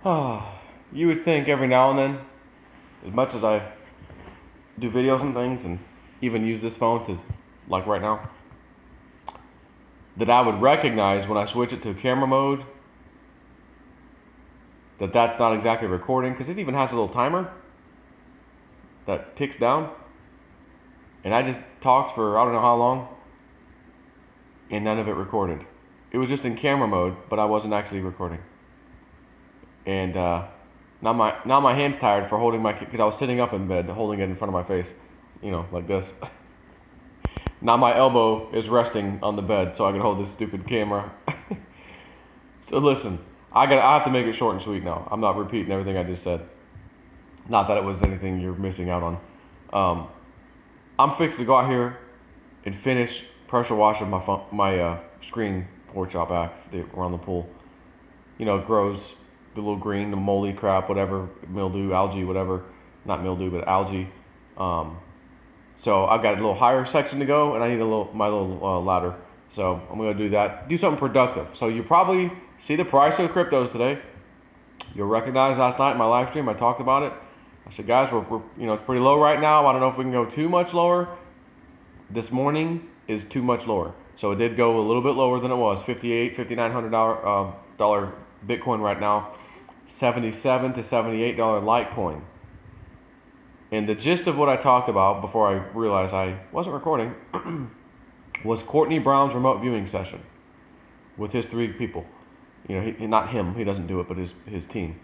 You would think every now and then, as much as I do videos and things and even use this phone to, like right now, that I would recognize when I switch it to camera mode that that's not exactly recording, because it even has a little timer that ticks down. And I just talked for I don't know how long, and none of it recorded. It was just in camera mode, but I wasn't actually recording. And now my hand's tired for holding my, because I was sitting up in bed holding it in front of my face, like this. Now my elbow is resting on the bed so I can hold this stupid camera. So listen, I have to make it short and sweet now. I'm not repeating everything I just said. Not that it was anything you're missing out on. I'm fixed to go out here and finish pressure washing my screen porch out back around the pool. It grows the little green, the moldy crap, whatever, mildew, algae, whatever. Not mildew, but algae. So I've got a little higher section to go, and I need my little ladder. So I'm gonna do that. Do something productive. So you probably see the price of the cryptos today. You'll recognize last night in my live stream I talked about it. I said, guys, we're it's pretty low right now. I don't know if we can go too much lower. This morning is too much lower. So it did go a little bit lower than it was. $5,900 Bitcoin right now. $77 to $78 Litecoin. And the gist of what I talked about before I realized I wasn't recording was Courtney Brown's remote viewing session with his 3 people. Not him, he doesn't do it, but his team.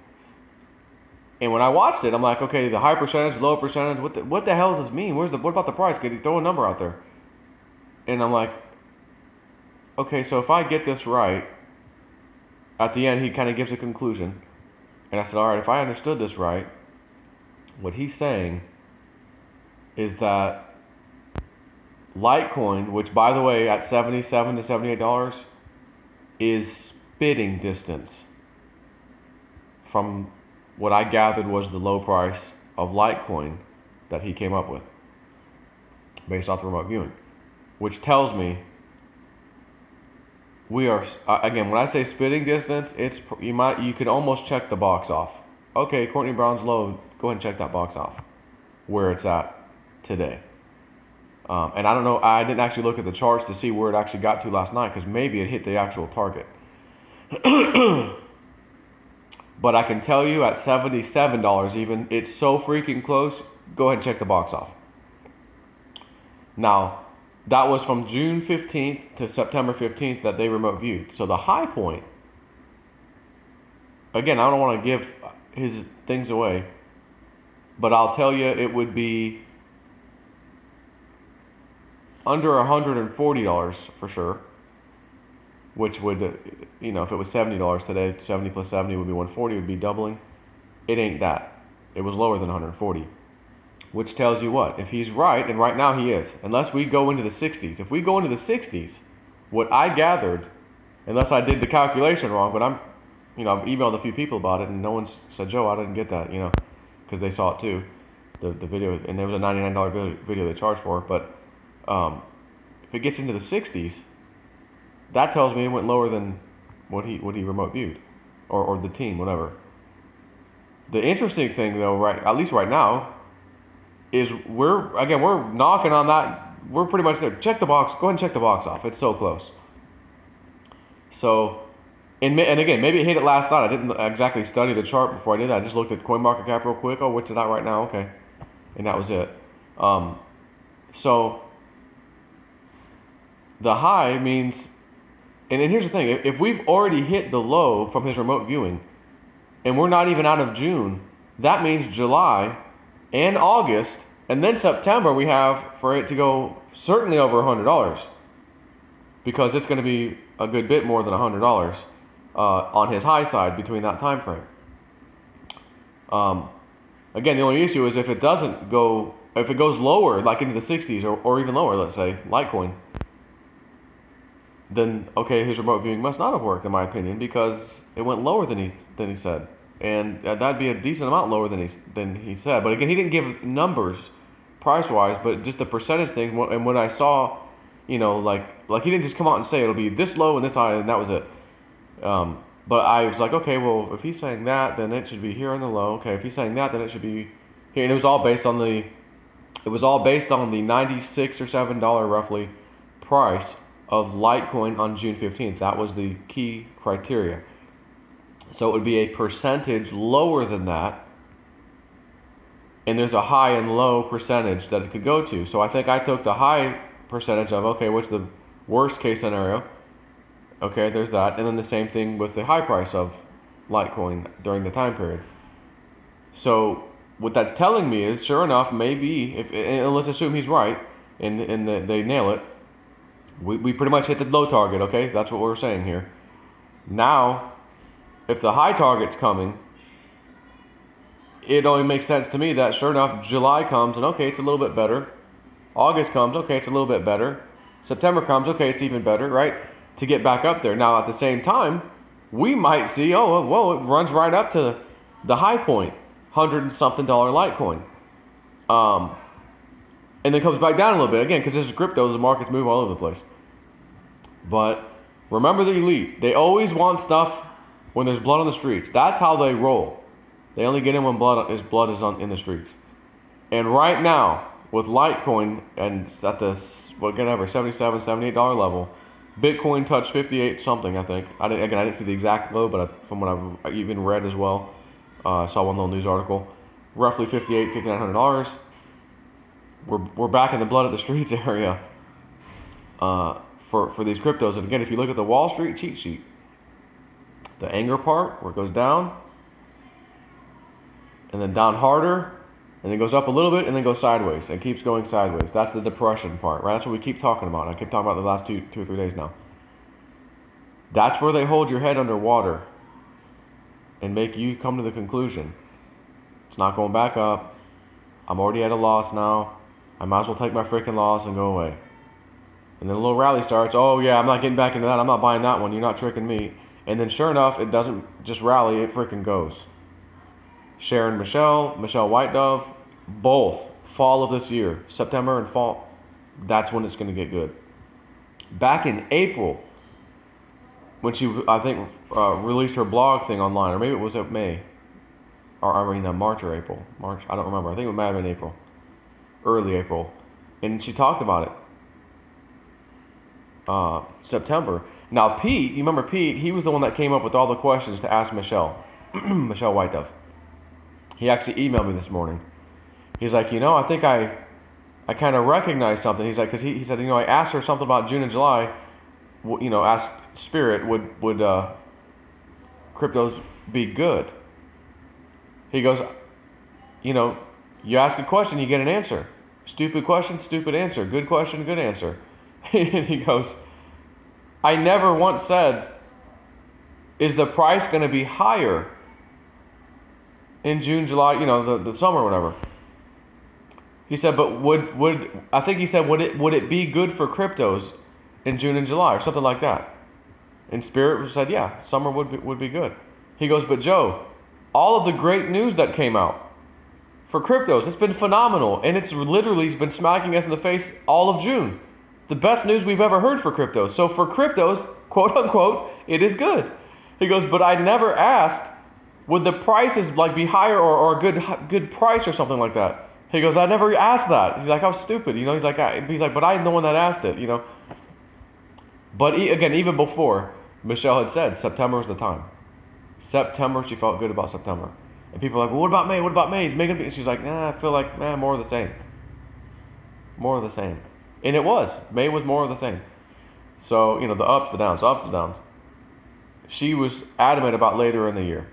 And when I watched it, I'm like, okay, the high percentage, low percentage, what the hell does this mean? What about the price? Could he throw a number out there? And I'm like, okay, so if I get this right, at the end he kind of gives a conclusion. And I said, all right, if I understood this right, what he's saying is that Litecoin, which by the way at $77 to $78 is spitting distance from what I gathered was the low price of Litecoin that he came up with based off the remote viewing, which tells me we are, again, when I say spitting distance, you could almost check the box off. Okay, Courtney Brown's low, go ahead and check that box off where it's at today. And I don't know, I didn't actually look at the charts to see where it actually got to last night, because maybe it hit the actual target. But I can tell you at $77 even, it's so freaking close, go ahead and check the box off. Now, that was from June 15th to September 15th that they remote viewed. So the high point, again, I don't want to give his things away, but I'll tell you it would be under $140 for sure, which would, if it was $70 today, 70 plus 70 would be 140, would be doubling. It ain't that. It was lower than 140, which tells you what? If he's right, and right now he is, unless we go into the 60s. If we go into the 60s, what I gathered, unless I did the calculation wrong, but I've emailed a few people about it, and no one said, Joe, I didn't get that, because they saw it too, the video, and there was a $99 video they charged for it. But if it gets into the 60s, that tells me it went lower than what he remote viewed, or the team, whatever. The interesting thing, though, at least right now, is we're knocking on that. We're pretty much there. Check the box. Go ahead and check the box off. It's so close. So, and again, maybe it hit it last night. I didn't exactly study the chart before I did that. I just looked at CoinMarketCap real quick. Oh, what's it at right now? Okay, and that was it. So the high means, and here's the thing: if we've already hit the low from his remote viewing, and we're not even out of June, that means July and August, and then September we have for it to go certainly over $100, because it's going to be a good bit more than $100 on his high side between that time frame. Again, the only issue is if it goes lower, like into the 60s or even lower, let's say Litecoin, then okay, his remote viewing must not have worked, in my opinion, because it went lower than he said. And that'd be a decent amount lower than he said. But again, he didn't give numbers price-wise, but just the percentage thing. And when I saw, like he didn't just come out and say it'll be this low and this high, and that was it. But I was like, okay, well, if he's saying that, then it should be here on the low. Okay, if he's saying that, then it should be here. And it was all based on the 96 or $7 roughly price of Litecoin on June 15th. That was the key criteria. So it would be a percentage lower than that. And there's a high and low percentage that it could go to. So I think I took the high percentage of, okay, what's the worst case scenario? Okay, there's that. And then the same thing with the high price of Litecoin during the time period. So what that's telling me is, sure enough, maybe, and let's assume he's right, and they nail it, we pretty much hit the low target, okay? That's what we're saying here. Now, if the high target's coming, it only makes sense to me that, sure enough, July comes, and okay, it's a little bit better. August comes, okay, it's a little bit better. September comes, okay, it's even better, right? To get back up there. Now, at the same time, we might see, oh, whoa, it runs right up to the high point, $100 and something Litecoin. And then comes back down a little bit, again, because this is crypto, the markets move all over the place. But remember the elite. They always want stuff when there's blood on the streets. That's how they roll. They only get in when blood is in the streets. And right now, with Litecoin, and at the, whatever, $77, $78 level, Bitcoin touched 58 something, I think. I didn't see the exact low, but from what I've even read as well, saw one little news article, roughly $5,800, $5,900. We're back in the blood of the streets area for these cryptos. And again, if you look at the Wall Street cheat sheet, the anger part where it goes down, and then down harder, and then goes up a little bit, and then goes sideways, and keeps going sideways. That's the depression part, right? That's what we keep talking about. I keep talking about the last two or 3 days now. That's where they hold your head underwater and make you come to the conclusion, it's not going back up. I'm already at a loss now. I might as well take my freaking loss and go away. And then a little rally starts. Oh yeah, I'm not getting back into that. I'm not buying that one. You're not tricking me. And then sure enough, it doesn't just rally, it freaking goes. Sharon Michelle White Dove, both fall of this year, September and fall, that's when it's going to get good. Back in April, when she, I think, released her blog thing online, or maybe it was May, or March or April. March, I don't remember. I think it might have been April, early April, and she talked about it. September. Now Pete, you remember Pete? He was the one that came up with all the questions to ask Michelle, Michelle White Dove. He actually emailed me this morning. He's like, I think I kind of recognize something. He's like, because he said, I asked her something about June and July. Asked Spirit, would cryptos be good? He goes, you ask a question, you get an answer. Stupid question, stupid answer. Good question, good answer. And he goes, I never once said, is the price going to be higher in June, July, the summer or whatever. He said, but would it be good for cryptos in June and July or something like that? And Spirit said, yeah, summer would be good. He goes, but Joe, all of the great news that came out for cryptos, it's been phenomenal, and it's literally been smacking us in the face all of June. The best news we've ever heard for cryptos. So for cryptos, quote unquote, it is good. He goes, but I never asked, would the prices be higher or a good price or something like that? He goes, I never asked that. He's like, how stupid, He's like, but I'm the one that asked it, But again, even before, Michelle had said September was the time. September, she felt good about September. And people are like, well, what about May? What about May? She's like, I feel like, more of the same. More of the same. And it was. May was more of the same. So, the ups, the downs. She was adamant about later in the year.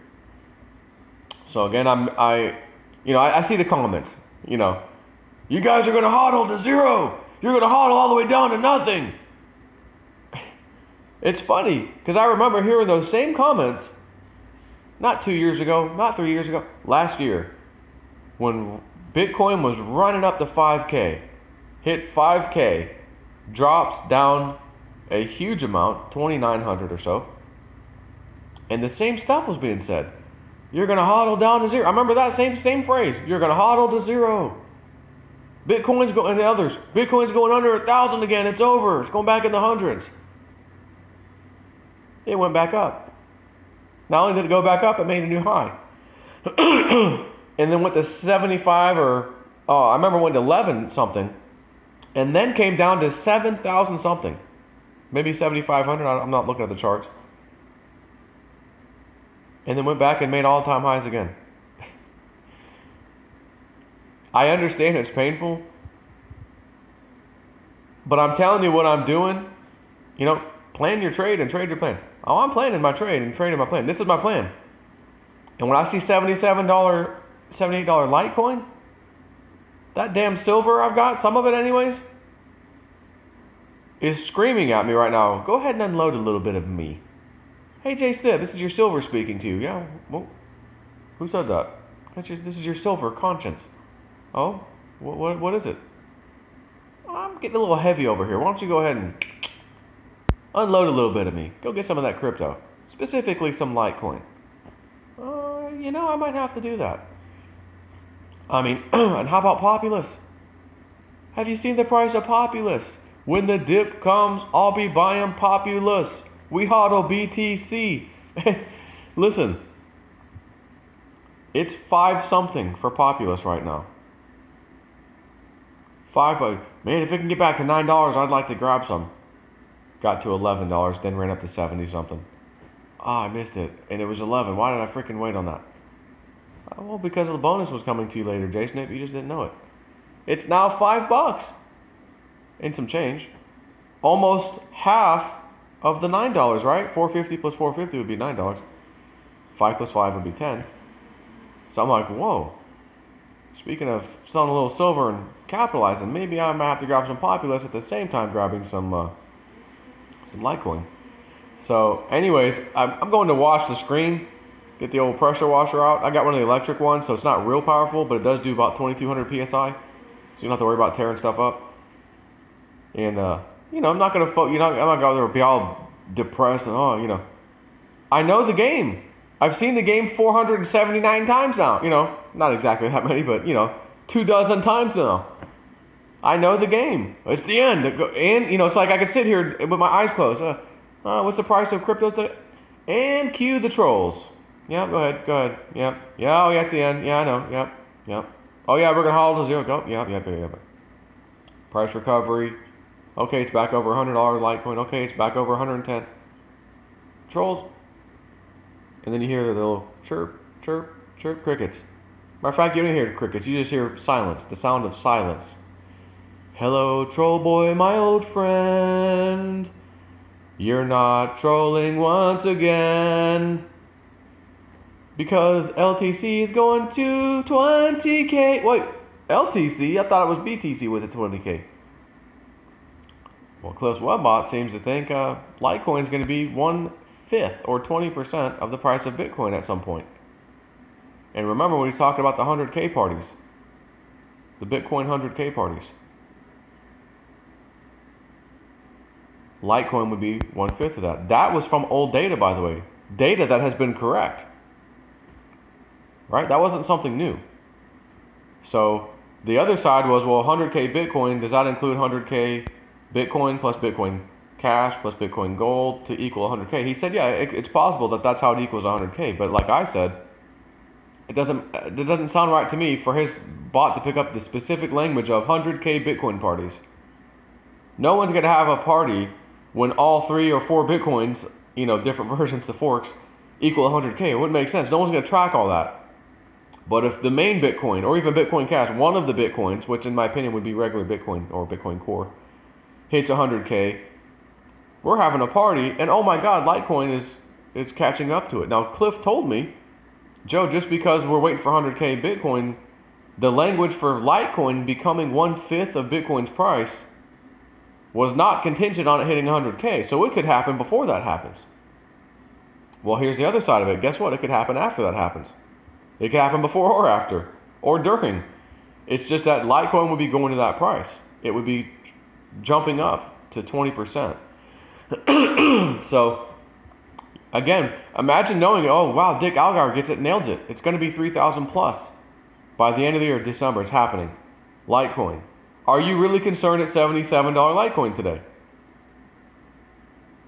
So again, I see the comments, you guys are going to hodl to zero. You're going to hodl all the way down to nothing. It's funny because I remember hearing those same comments not 2 years ago, not 3 years ago, last year when Bitcoin was running up to 5K, hit 5K, drops down a huge amount, 2,900 or so. And the same stuff was being said. You're going to hodl down to zero. I remember that same phrase. You're going to hodl to zero. Bitcoin's going, and others, Bitcoin's going under 1,000 again. It's over. It's going back in the hundreds. It went back up. Not only did it go back up, it made a new high. And then went to 75 or, I remember went to 11 something. And then came down to 7,000 something. Maybe 7,500. I'm not looking at the charts. And then went back and made all-time highs again. I understand it's painful. But I'm telling you what I'm doing. You know, plan your trade and trade your plan. Oh, I'm planning my trade and trading my plan. This is my plan. And when I see $77, $78 Litecoin, that damn silver I've got, some of it anyways, is screaming at me right now. Go ahead and unload a little bit of me. Hey, Jay Stibb, this is your silver speaking to you. Yeah, well, who said that? This is your silver conscience. Oh, what is it? I'm getting a little heavy over here. Why don't you go ahead and unload a little bit of me. Go get some of that crypto. Specifically some Litecoin. You know, I might have to do that. I mean, and how about Populous? Have you seen the price of Populous? When the dip comes, I'll be buying Populous. We hodl BTC. Listen, it's 5 something for Populous right now. $5. Man, if it can get back to $9, I'd like to grab some. Got to $11, then ran up to 70 something. I missed it, and it was 11. Why did I freaking wait on that? Well, because the bonus was coming to you later, Jason. You just didn't know it. It's now $5 and some change. Almost half of the $9, right? 450 plus 450 would be $9. 5 plus 5 would be 10. So I'm like, whoa. Speaking of selling a little silver and capitalizing, maybe I might have to grab some Populous at the same time grabbing some Litecoin. So, anyways, I'm going to wash the screen. Get the old pressure washer out. I got one of the electric ones, so it's not real powerful, but it does do about 2,200 PSI. So you don't have to worry about tearing stuff up. And, you know, I'm not going to, I'm not going to be all depressed and, I know the game. I've seen the game 479 times now. You know, not exactly that many, but, 24 times now. I know the game. It's the end. And, it's like I could sit here with my eyes closed. What's the price of crypto today? And cue the trolls. Yeah, go ahead. Yep. Yeah, oh yeah, it's the end. Yeah, I know. Yep. Oh yeah, we're gonna hold to zero. Go. Yep. Price recovery. Okay, it's back over $100 Litecoin. Okay, it's back over 110. Trolls. And then you hear the little chirp, crickets. Matter of fact, you don't hear crickets. You just hear silence. The sound of silence. Hello, troll boy, my old friend. You're not trolling once again. Because LTC is going to 20K. Wait, LTC? I thought it was BTC with a 20K. Well, Cliff's Webbot seems to think Litecoin is going to be 1/5 or 20% of the price of Bitcoin at some point. And remember when he's talking about the 100K parties. The Bitcoin 100K parties. Litecoin would be 1/5 of that. That was from old data, by the way. Data that has been correct. Right? That wasn't something new. So the other side was, well, 100K Bitcoin, does that include 100K Bitcoin plus Bitcoin Cash plus Bitcoin Gold to equal 100K? He said, yeah, it's possible that that's how it equals 100K. But like I said, it doesn't sound right to me for his bot to pick up the specific language of 100K Bitcoin parties. No one's going to have a party when all 3 or 4 Bitcoins, different versions, the forks, equal 100K. It wouldn't make sense. No one's going to track all that. But if the main Bitcoin, or even Bitcoin Cash, one of the Bitcoins, which in my opinion would be regular Bitcoin or Bitcoin Core, hits 100K, we're having a party, and oh my God, Litecoin is catching up to it. Now, Cliff told me, Joe, just because we're waiting for 100K Bitcoin, the language for Litecoin becoming 1/5 of Bitcoin's price was not contingent on it hitting 100K. So it could happen before that happens. Well, here's the other side of it. Guess what? It could happen after that happens. It could happen before or after, or during. It's just that Litecoin would be going to that price. It would be jumping up to 20%. So, again, imagine knowing, oh, wow, Dick Algar gets it, nails it. It's going to be 3,000 plus. By the end of the year, December, it's happening. Litecoin. Are you really concerned at $77 Litecoin today?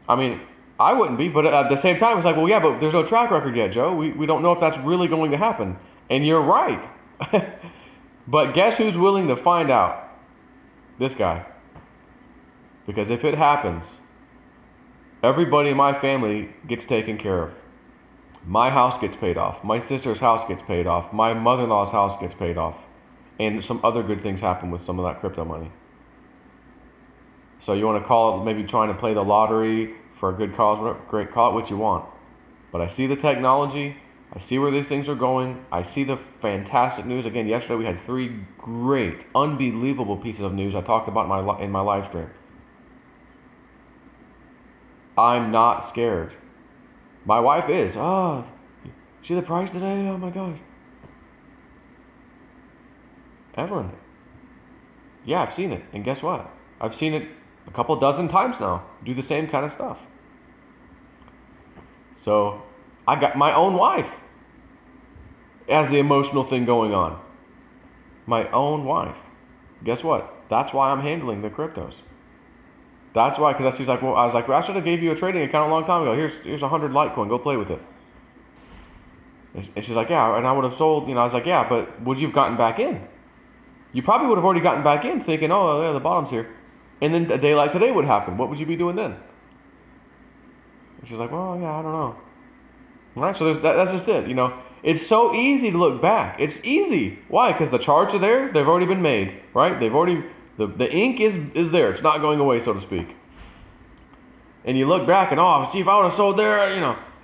I mean, I wouldn't be, but at the same time, it's like, well, yeah, but there's no track record yet, Joe. We don't know if that's really going to happen. And you're right. But guess who's willing to find out? This guy. Because if it happens, everybody in my family gets taken care of. My house gets paid off. My sister's house gets paid off. My mother-in-law's house gets paid off. And some other good things happen with some of that crypto money. So you want to call it maybe trying to play the lottery for a good cause, whatever, great, call it what you want. But I see the technology. I see where these things are going. I see the fantastic news. Again, yesterday we had 3 great, unbelievable pieces of news I talked about in my live stream. I'm not scared. My wife is. Oh, see the price today? Oh my gosh. Evelyn. Yeah, I've seen it. And guess what? I've seen it a couple dozen times now. Do the same kind of stuff. So I got my own wife as the emotional thing going on. My own wife. Guess what? That's why I'm handling the cryptos. That's why, because she's like, well, I was like, well, I should have gave you a trading account a long time ago. Here's 100 Litecoin. Go play with it. And she's like, yeah, and I would have sold, I was like, yeah, but would you have gotten back in? You probably would have already gotten back in thinking, oh, yeah, the bottom's here. And then a day like today would happen. What would you be doing then? And she's like, well, yeah, I don't know. All right, so that's just it, It's so easy to look back. It's easy. Why? Because the charts are there. They've already been made, right? They've already... The ink is there. It's not going away, so to speak. And you look back and, oh, see if I would have sold there,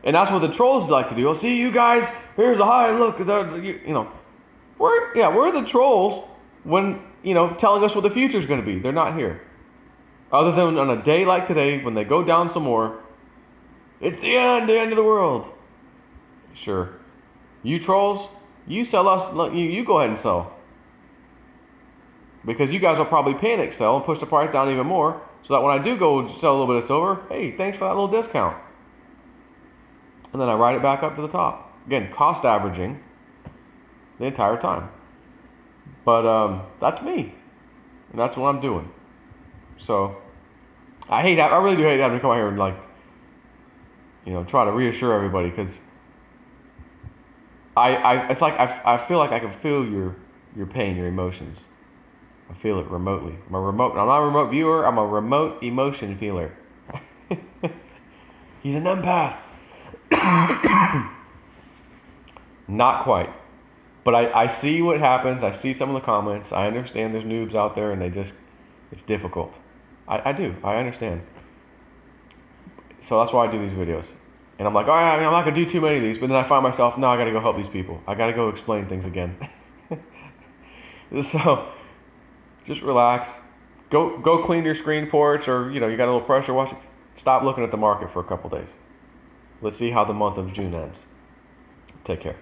And that's what the trolls like to do. Oh, see you guys, here's the high, look, where are the trolls when, telling us what the future is going to be? They're not here. Other than on a day like today, when they go down some more, it's the end of the world. Sure. You trolls, you sell us, you go ahead and sell. Because you guys will probably panic sell and push the price down even more, so that when I do go sell a little bit of silver, hey, thanks for that little discount. And then I ride it back up to the top. Again, cost averaging the entire time. But that's me. And that's what I'm doing. So I really do hate having to come out here and try to reassure everybody, because it's like I feel like I can feel your pain, your emotions. I feel it remotely. I'm not a remote viewer. I'm a remote emotion feeler. He's an empath. Not quite. But I see what happens. I see some of the comments. I understand there's noobs out there and it's difficult. I do. I understand. So that's why I do these videos. And I'm like, all right, I'm not going to do too many of these. But then I find myself, no, I got to go help these people. I got to go explain things again. So... just relax. Go clean your screen ports, or you got a little pressure washing. Stop looking at the market for a couple days. Let's see how the month of June ends. Take care.